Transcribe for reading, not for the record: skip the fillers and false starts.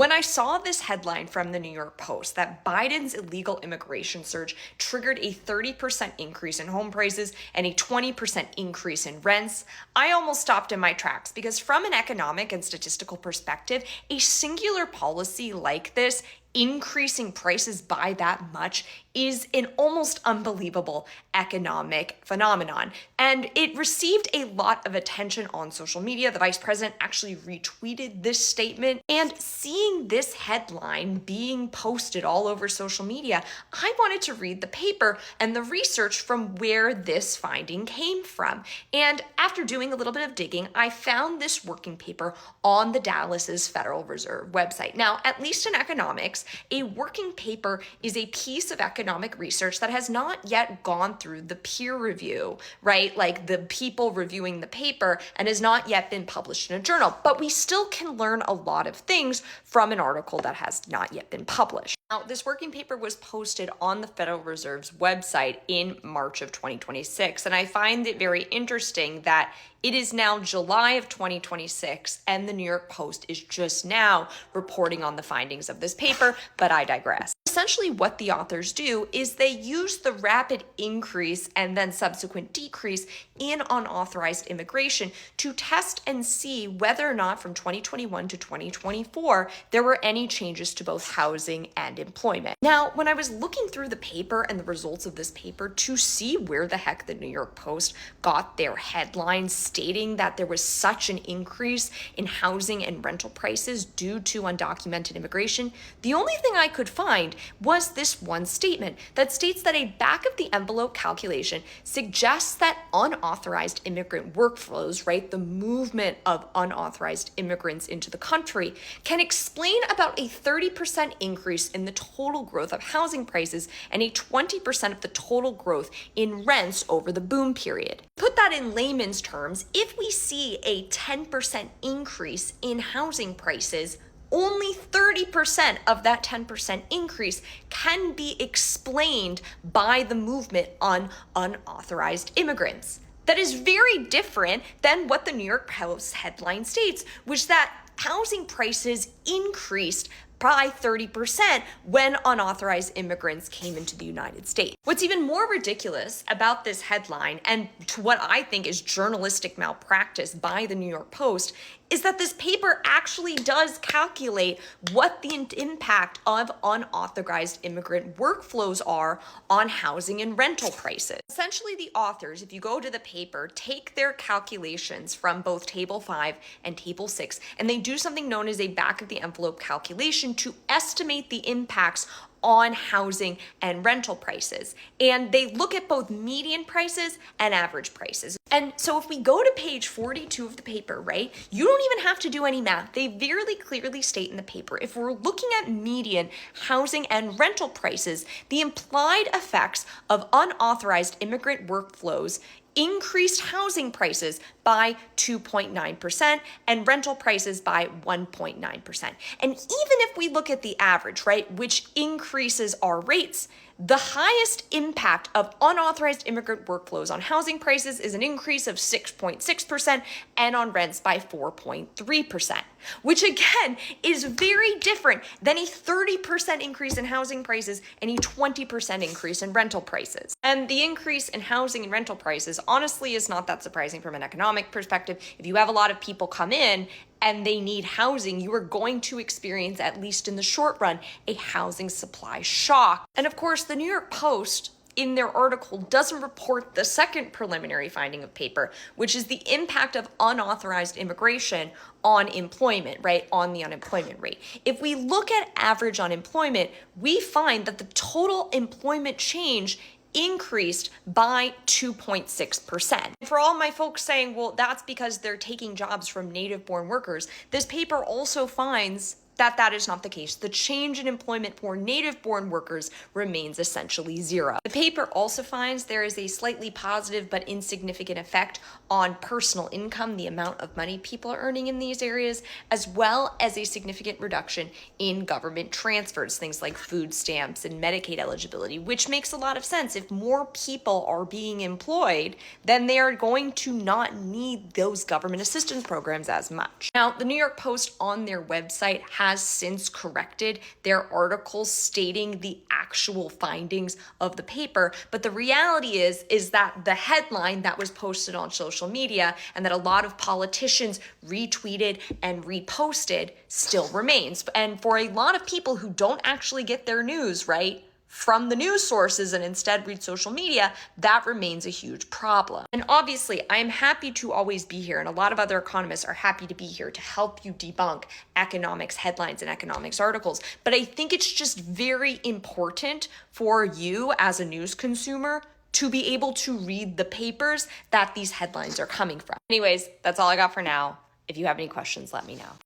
When I saw this headline from the New York Post that Biden's illegal immigration surge triggered a 30% increase in home prices and a 20% increase in rents, I almost stopped in my tracks because from an economic and statistical perspective, a singular policy like this increasing prices by that much is an almost unbelievable economic phenomenon. And it received a lot of attention on social media. The vice president actually retweeted this statement. And seeing this headline being posted all over social media, I wanted to read the paper and the research from where this finding came from. And after doing a little bit of digging, I found this working paper on the Dallas's Federal Reserve website. Now, at least in economics, a working paper is a piece of economic research that has not yet gone through the peer review, right? Like the people reviewing the paper and has not yet been published in a journal. But we still can learn a lot of things from an article that has not yet been published. Now, this working paper was posted on the Federal Reserve's website in March of 2026, and I find it very interesting that it is now July of 2026, and the New York Post is just now reporting on the findings of this paper, but I digress. Essentially, what the authors do is they use the rapid increase and then subsequent decrease in unauthorized immigration to test and see whether or not from 2021 to 2024, there were any changes to both housing and employment. Now, when I was looking through the paper and the results of this paper to see where the heck the New York Post got their headlines stating that there was such an increase in housing and rental prices due to undocumented immigration, the only thing I could find was this one statement that states that a back of the envelope calculation suggests that unauthorized immigrant workflows, right, the movement of unauthorized immigrants into the country, can explain about a 30% increase in the total growth of housing prices and a 20% of the total growth in rents over the boom period. Put that in layman's terms, if we see a 10% increase in housing prices, only 30% of that 10% increase can be explained by the movement on unauthorized immigrants. That is very different than what the New York Post headline states, which that housing prices increased by 30% when unauthorized immigrants came into the United States. What's even more ridiculous about this headline, and to what I think is journalistic malpractice by the New York Post, is that this paper actually does calculate what the impact of unauthorized immigrant workflows are on housing and rental prices. Essentially, the authors, if you go to the paper, take their calculations from both Table 5 and Table 6, and they do something known as a back of the envelope calculation to estimate the impacts on housing and rental prices. And they look at both median prices and average prices. And so if we go to page 42 of the paper, right, you don't even have to do any math. They very clearly state in the paper, if we're looking at median housing and rental prices, the implied effects of unauthorized immigrant workflows increased housing prices by 2.9% and rental prices by 1.9%. And even if we look at the average, right, which increases our rates, the highest impact of unauthorized immigrant workflows on housing prices is an increase of 6.6% and on rents by 4.3%, which again is very different than a 30% increase in housing prices and a 20% increase in rental prices. And the increase in housing and rental prices honestly is not that surprising from an economic perspective. If you have a lot of people come in and they need housing, you are going to experience, at least in the short run, a housing supply shock. And of course, the New York Post, in their article, doesn't report the second preliminary finding of paper, which is the impact of unauthorized immigration on employment, right, on the unemployment rate. If we look at average unemployment, we find that the total employment change increased by 2.6%. For all my folks saying, well, that's because they're taking jobs from native-born workers, this paper also finds that that is not the case. The change in employment for native-born workers remains essentially zero. The paper also finds there is a slightly positive but insignificant effect on personal income, the amount of money people are earning in these areas, as well as a significant reduction in government transfers, things like food stamps and Medicaid eligibility, which makes a lot of sense. If more people are being employed, then they are going to not need those government assistance programs as much. Now, the New York Post on their website has since corrected their articles stating the actual findings of the paper. But the reality is that the headline that was posted on social media and that a lot of politicians retweeted and reposted still remains. And for a lot of people who don't actually get their news right from the news sources and instead read social media, that remains a huge problem. And obviously, I'm happy to always be here, and a lot of other economists are happy to be here to help you debunk economics headlines and economics articles. But I think it's just very important for you as a news consumer to be able to read the papers that these headlines are coming from. Anyways, that's all I got for now. If you have any questions, let me know.